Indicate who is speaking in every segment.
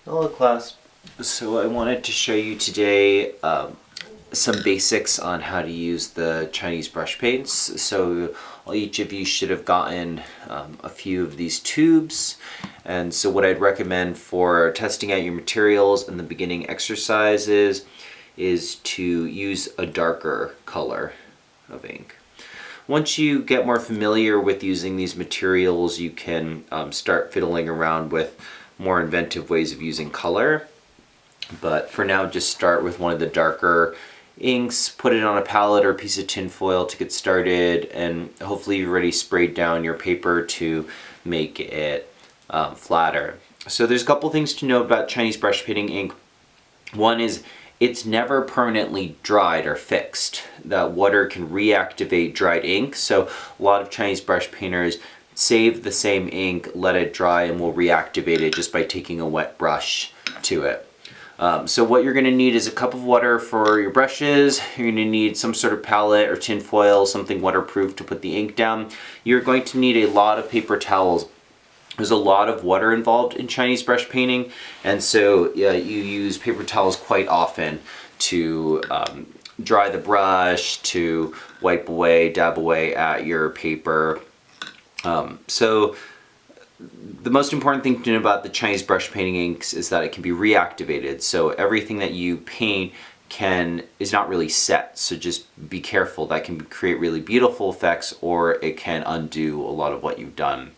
Speaker 1: Hello class. So I wanted to show you today some basics on how to use the Chinese brush paints. So each of you should have gotten a few of these tubes. And so what I'd recommend for testing out your materials in the beginning exercises is to use a darker color of ink. Once you get more familiar with using these materials, you can start fiddling around with more inventive ways of using color. But for now, just start with one of the darker inks, put it on a palette or a piece of tin foil to get started, and hopefully you've already sprayed down your paper to make it flatter. So there's a couple things to know about Chinese brush painting ink. One is it's never permanently dried or fixed. The water can reactivate dried ink, so a lot of Chinese brush painters save the same ink, let it dry, and will reactivate it just by taking a wet brush to it. So what you're going to need is a cup of water for your brushes. You're going to need some sort of palette or tin foil, something waterproof to put the ink down. You're going to need a lot of paper towels. There's a lot of water involved in Chinese brush painting, and so you use paper towels quite often to dry the brush, to wipe away, dab away at your paper. So the most important thing to know about the Chinese brush painting inks is that it can be reactivated. So everything that you paint is not really set. So just be careful. That can create really beautiful effects, or it can undo a lot of what you've done.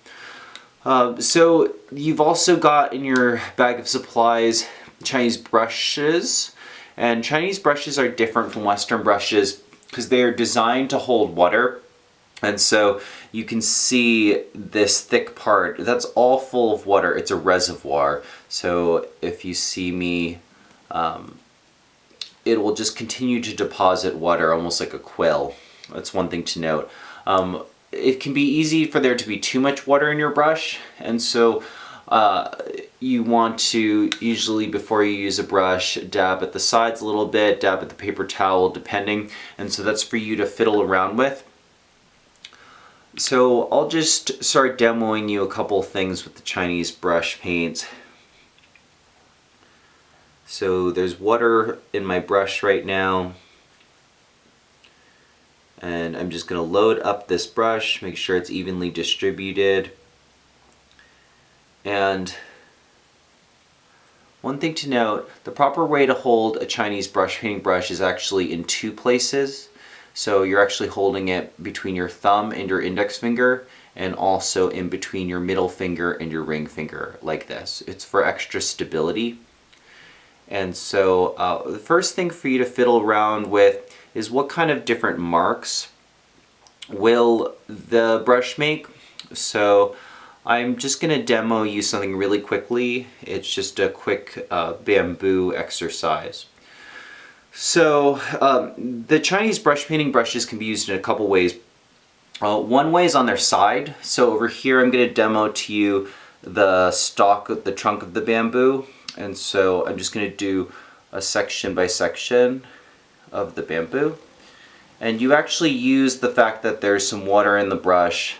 Speaker 1: So you've also got in your bag of supplies Chinese brushes, and Chinese brushes are different from Western brushes because they are designed to hold water. And so you can see this thick part, that's all full of water. It's a reservoir. So if you see me, it will just continue to deposit water almost like a quill. That's one thing to note. It can be easy for there to be too much water in your brush, and so you want to usually, before you use a brush, dab at the sides a little bit, dab at the paper towel depending, and so that's for you to fiddle around with. So I'll just start demoing you a couple things with the Chinese brush paints. So there's water in my brush right now, and I'm just going to load up this brush, make sure it's evenly distributed. And one thing to note, the proper way to hold a Chinese brush painting brush is actually in two places. So you're actually holding it between your thumb and your index finger, and also in between your middle finger and your ring finger, like this. It's for extra stability. And so the first thing for you to fiddle around with is what kind of different marks will the brush make. So I'm just going to demo you something really quickly. It's just a quick bamboo exercise. So the Chinese brush painting brushes can be used in a couple ways. One way is on their side. So over here I'm going to demo to you the stalk, the trunk of the bamboo. And so I'm just going to do a section by section of the bamboo. And you actually use the fact that there's some water in the brush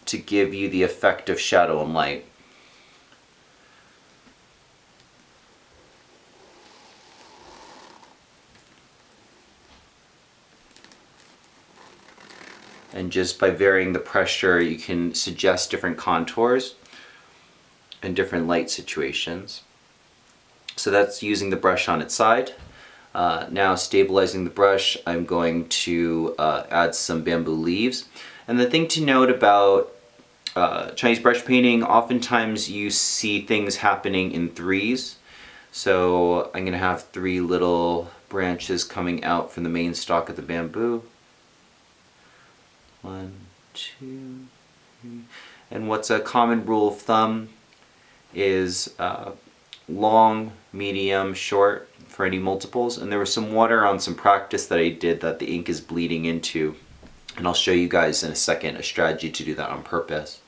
Speaker 1: to give you the effect of shadow and light. And just by varying the pressure, you can suggest different contours and different light situations. So that's using the brush on its side. Now stabilizing the brush, I'm going to add some bamboo leaves. And the thing to note about Chinese brush painting, oftentimes you see things happening in threes. So I'm going to have 3 little branches coming out from the main stalk of the bamboo. 1, 2, 3. And what's a common rule of thumb is long, medium, short for any multiples. And there was some water on some practice that I did that the ink is bleeding into. And I'll show you guys in a second a strategy to do that on purpose.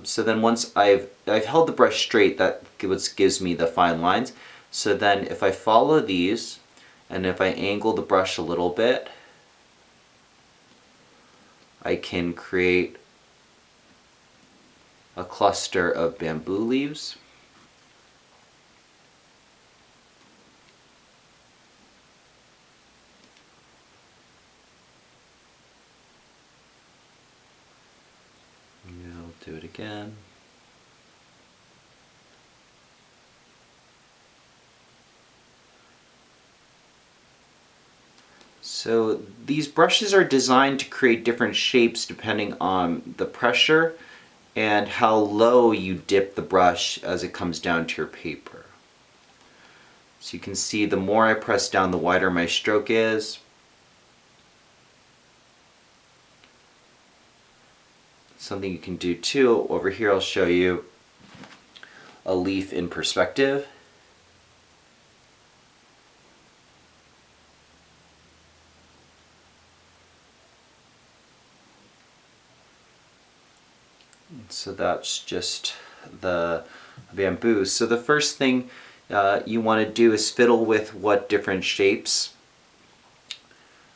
Speaker 1: So then once I've held the brush straight, that gives me the fine lines. So then if I follow these, and if I angle the brush a little bit, I can create a cluster of bamboo leaves. So these brushes are designed to create different shapes depending on the pressure and how low you dip the brush as it comes down to your paper. So you can see the more I press down, the wider my stroke is. Something you can do too, over here I'll show you a leaf in perspective. So that's just the bamboo. So the first thing you want to do is fiddle with what different shapes,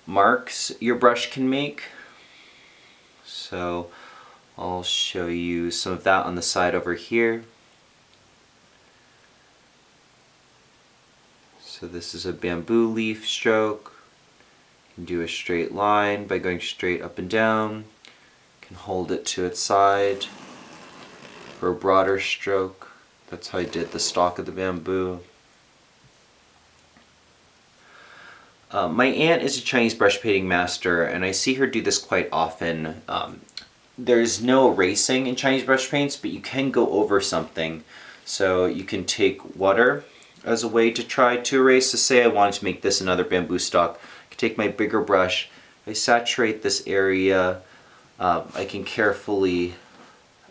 Speaker 1: marks your brush can make. So I'll show you some of that on the side over here. So this is a bamboo leaf stroke. You can do a straight line by going straight up and down. You can hold it to its side. For a broader stroke, that's how I did the stalk of the bamboo. My aunt is a Chinese brush painting master, and I see her do this quite often. There's no erasing in Chinese brush paints, but you can go over something. So you can take water as a way to try to erase. So say I wanted to make this another bamboo stalk. I can take my bigger brush, I saturate this area. I can carefully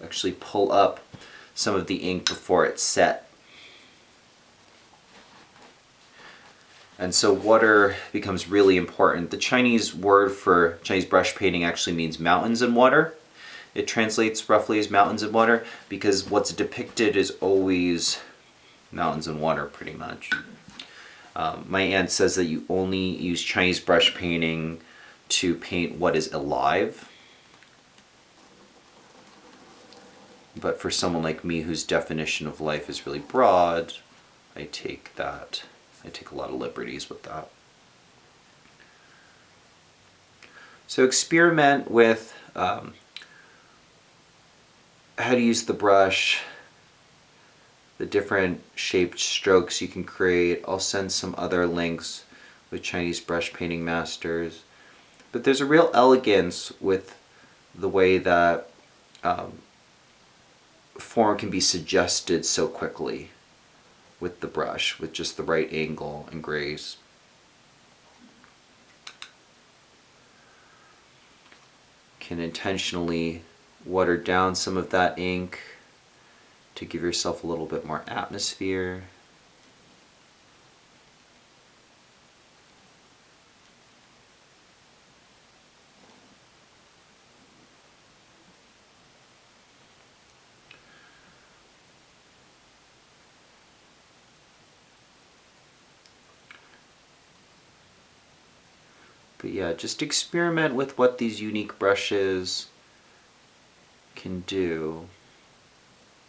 Speaker 1: actually pull up some of the ink before it's set. And so water becomes really important. The Chinese word for Chinese brush painting actually means mountains and water. It translates roughly as mountains and water because what's depicted is always mountains and water pretty much. My aunt says that you only use Chinese brush painting to paint what is alive. But for someone like me whose definition of life is really broad, I take a lot of liberties with that. So experiment with how to use the brush, the different shaped strokes you can create. I'll send some other links with Chinese brush painting masters. But there's a real elegance with the way that form can be suggested so quickly with the brush, with just the right angle and grace. Can intentionally water down some of that ink to give yourself a little bit more atmosphere. But yeah, just experiment with what these unique brushes can do.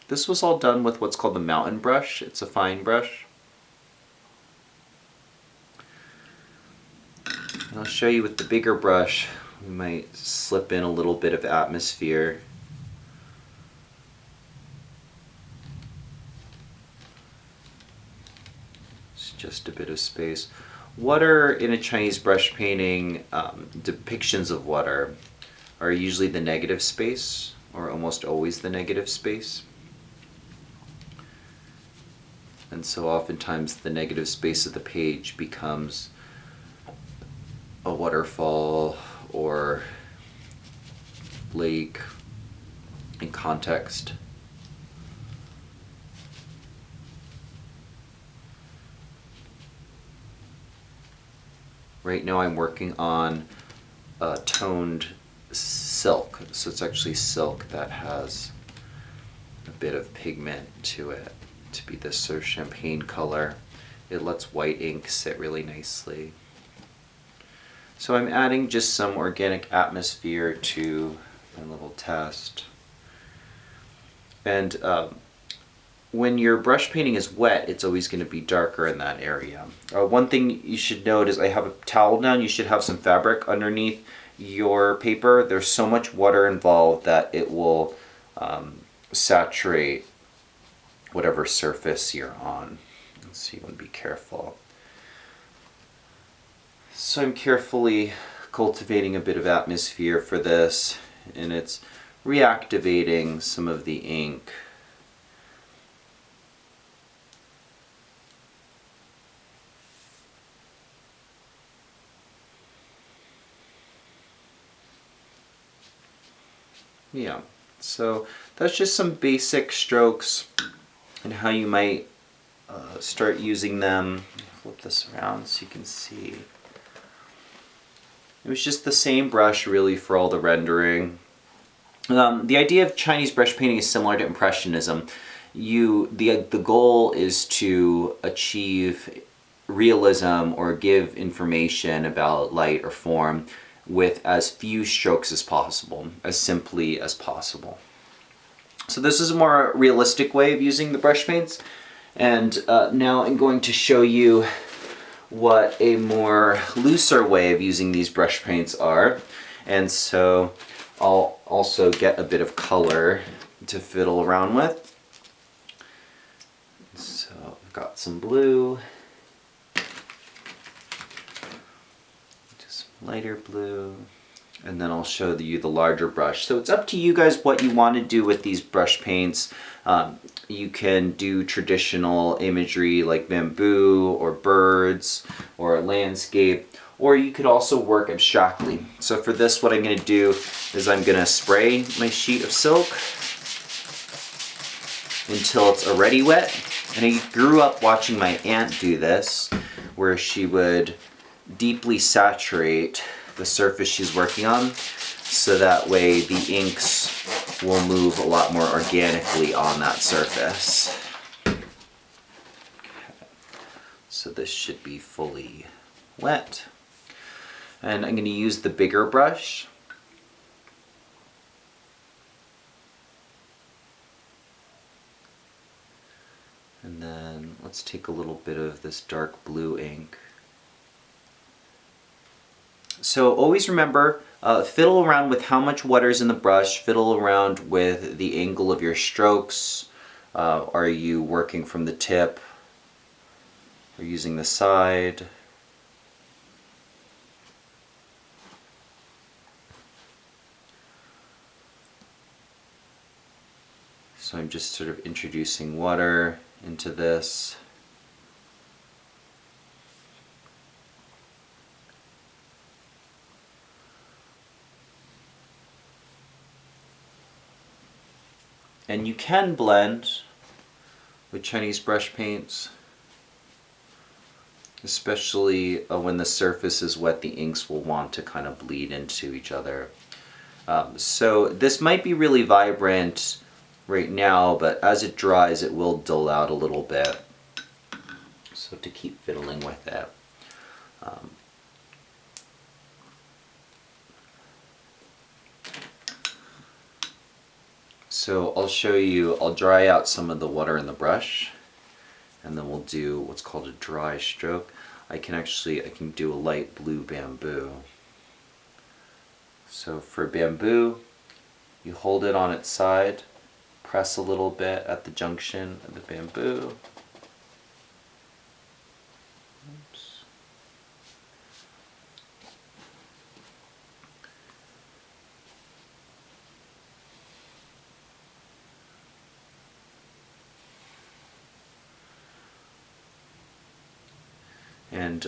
Speaker 1: This was all done with what's called the mountain brush. It's a fine brush. And I'll show you with the bigger brush, we might slip in a little bit of atmosphere. It's just a bit of space. Water in a Chinese brush painting, depictions of water are usually the negative space, or almost always the negative space. And so oftentimes the negative space of the page becomes a waterfall or lake in context. Right now I'm working on toned silk, so it's actually silk that has a bit of pigment to it to be this sort of champagne color. It lets white ink sit really nicely. So I'm adding just some organic atmosphere to my little test. And when your brush painting is wet, it's always going to be darker in that area. One thing you should note is I have a towel down. You should have some fabric underneath your paper. There's so much water involved that it will saturate whatever surface you're on. So you want to be careful. So I'm carefully cultivating a bit of atmosphere for this, and it's reactivating some of the ink. Yeah, so that's just some basic strokes and how you might start using them. Flip this around so you can see. It was just the same brush really for all the rendering. The idea of Chinese brush painting is similar to Impressionism. The goal is to achieve realism or give information about light or form with as few strokes as possible, as simply as possible. So this is a more realistic way of using the brush paints, and now I'm going to show you what a more looser way of using these brush paints are. And so I'll also get a bit of color to fiddle around with. So I've got some blue, just lighter blue, and then I'll show you the larger brush. So it's up to you guys what you want to do with these brush paints. You can do traditional imagery like bamboo or birds or landscape, or you could also work abstractly. So for this, what I'm going to do is I'm going to spray my sheet of silk until it's already wet. And I grew up watching my aunt do this, where she would deeply saturate the surface she's working on, so that way the inks will move a lot more organically on that surface. So this should be fully wet. And I'm going to use the bigger brush. And then let's take a little bit of this dark blue ink. So always remember, fiddle around with how much water is in the brush, fiddle around with the angle of your strokes. Are you working from the tip or using the side? So I'm just sort of introducing water into this. And you can blend with Chinese brush paints, especially when the surface is wet. The inks will want to kind of bleed into each other. So this might be really vibrant right now, but as it dries it will dull out a little bit. So to keep fiddling with it. So I'll show you, I'll dry out some of the water in the brush, and then we'll do what's called a dry stroke. I can do a light blue bamboo. So for bamboo, you hold it on its side, press a little bit at the junction of the bamboo. Oops. And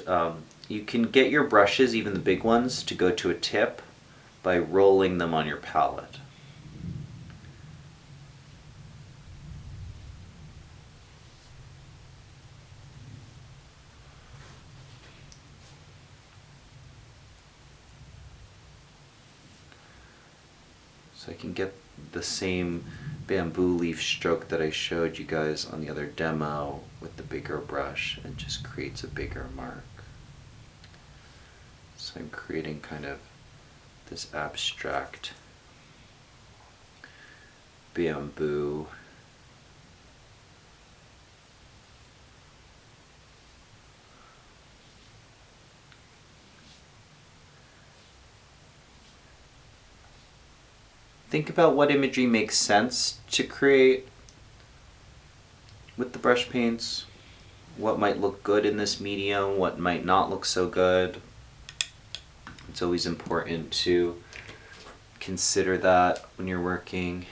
Speaker 1: you can get your brushes, even the big ones, to go to a tip by rolling them on your palette. So I can get the same bamboo leaf stroke that I showed you guys on the other demo with the bigger brush, and just creates a bigger mark. So I'm creating kind of this abstract bamboo. Think about what imagery makes sense to create with the brush paints. What might look good in this medium, what might not look so good. It's always important to consider that when you're working.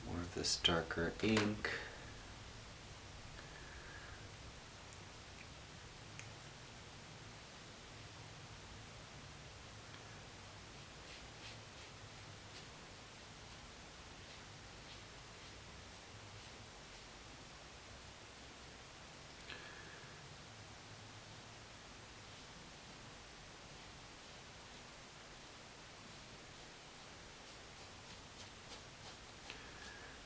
Speaker 1: More of this darker ink.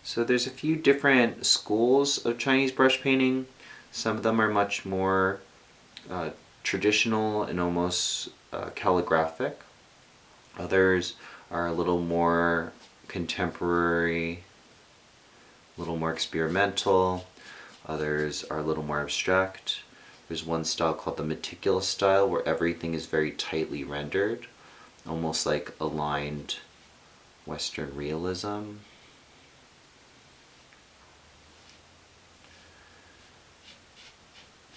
Speaker 1: So there's a few different schools of Chinese brush painting. Some of them are much more traditional and almost calligraphic. Others are a little more contemporary, a little more experimental. Others are a little more abstract. There's one style called the meticulous style where everything is very tightly rendered, almost like aligned Western realism.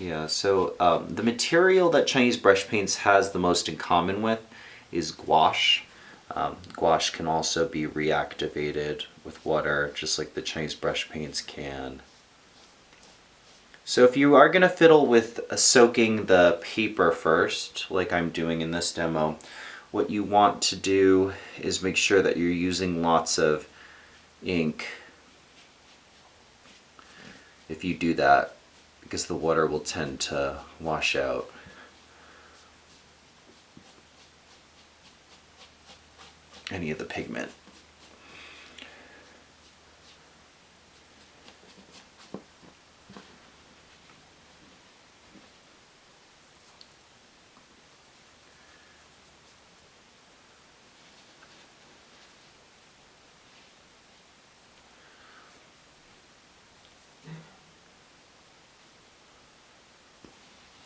Speaker 1: Yeah, so the material that Chinese brush paints has the most in common with is gouache. Gouache can also be reactivated with water, just like the Chinese brush paints can. So if you are going to fiddle with soaking the paper first, like I'm doing in this demo, what you want to do is make sure that you're using lots of ink if you do that, because the water will tend to wash out. Any of the pigment.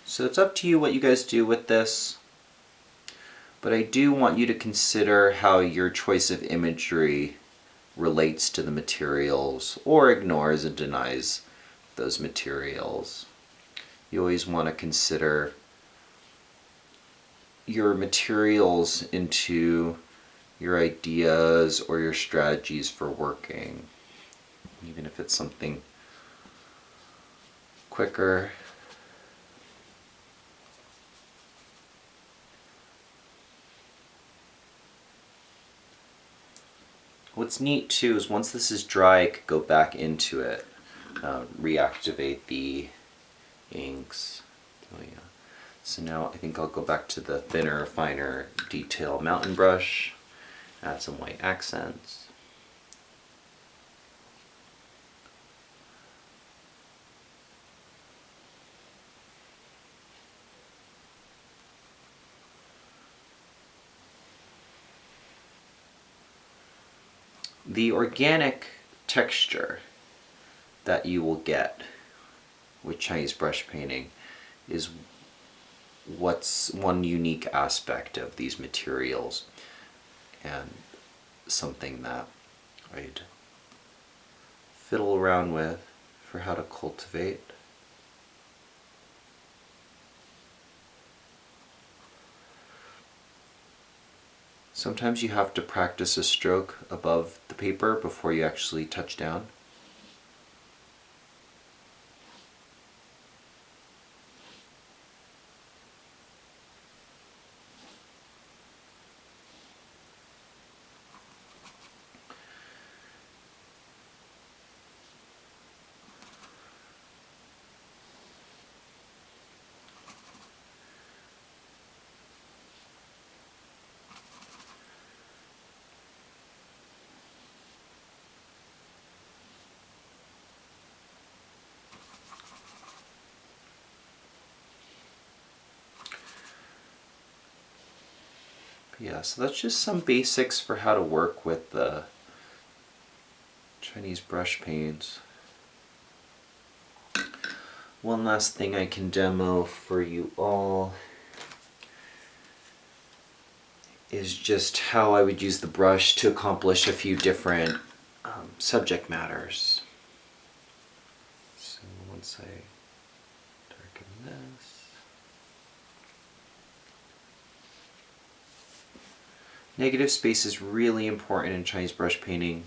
Speaker 1: So it's up to you what you guys do with this, but I do want you to consider how your choice of imagery relates to the materials or ignores and denies those materials. You always want to consider your materials into your ideas or your strategies for working, even if it's something quicker. What's neat too is once this is dry, I could go back into it, reactivate the inks. Oh yeah. So now I think I'll go back to the thinner, finer detail mountain brush, add some white accents. The organic texture that you will get with Chinese brush painting is what's one unique aspect of these materials, and something that I'd fiddle around with for how to cultivate. Sometimes you have to practice a stroke above the paper before you actually touch down. Yeah, so that's just some basics for how to work with the Chinese brush paints. One last thing I can demo for you all is just how I would use the brush to accomplish a few different subject matters. So once I darken this, Negative space is really important in Chinese brush painting.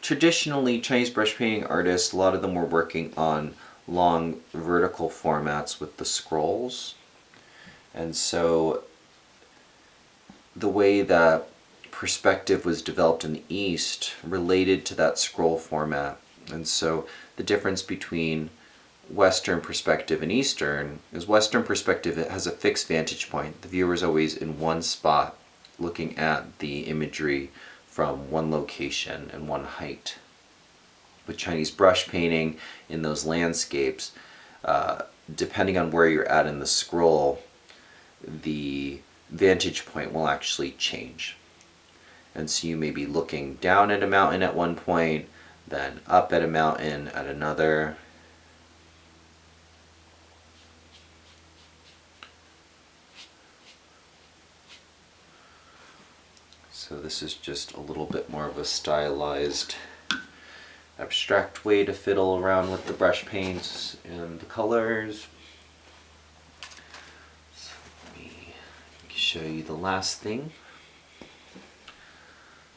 Speaker 1: Traditionally, Chinese brush painting artists, a lot of them were working on long vertical formats with the scrolls. And so the way that perspective was developed in the East related to that scroll format. And so the difference between Western perspective and Eastern is Western perspective, it has a fixed vantage point. The viewer is always in one spot looking at the imagery from one location and one height. With Chinese brush painting in those landscapes, depending on where you're at in the scroll, the vantage point will actually change. And so you may be looking down at a mountain at one point, then up at a mountain at another. So this is just a little bit more of a stylized, abstract way to fiddle around with the brush paints and the colors. So let me show you the last thing.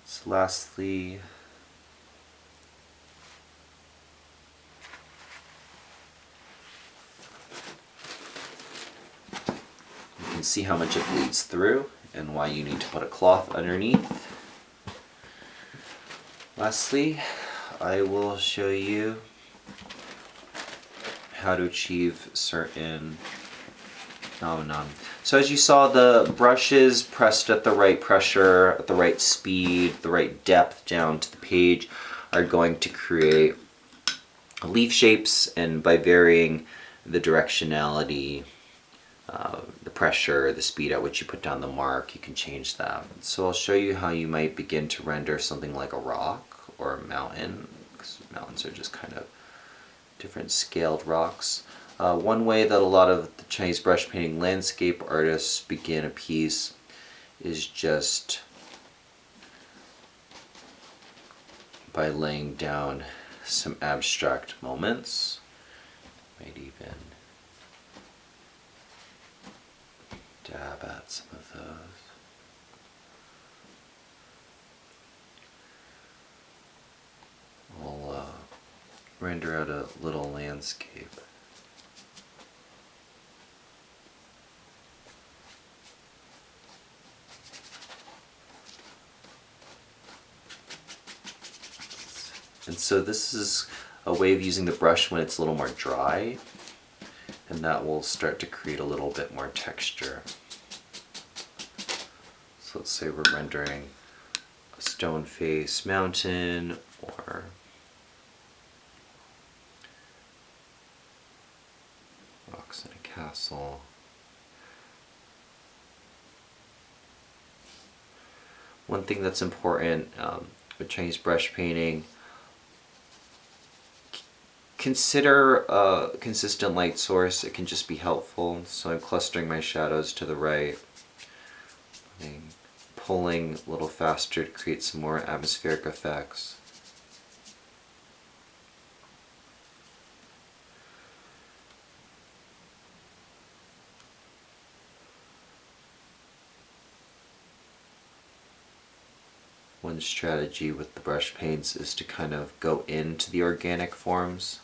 Speaker 1: So lastly, you can see how much it bleeds through and why you need to put a cloth underneath. Lastly, I will show you how to achieve certain phenomenon. So as you saw, the brushes pressed at the right pressure, at the right speed, the right depth down to the page are going to create leaf shapes, and by varying the directionality, the pressure, the speed at which you put down the mark, you can change that. So I'll show you how you might begin to render something like a rock or a mountain, because mountains are just kind of different scaled rocks. One way that a lot of the Chinese brush painting landscape artists begin a piece is just by laying down some abstract moments. Might even dab at some of those. I'll render out a little landscape. And so this is a way of using the brush when it's a little more dry, and that will start to create a little bit more texture. So let's say we're rendering a stone face mountain or rocks in a castle. One thing that's important with Chinese brush painting, consider a consistent light source. It can just be helpful. So I'm clustering my shadows to the right, pulling a little faster to create some more atmospheric effects. One strategy with the brush paints is to kind of go into the organic forms.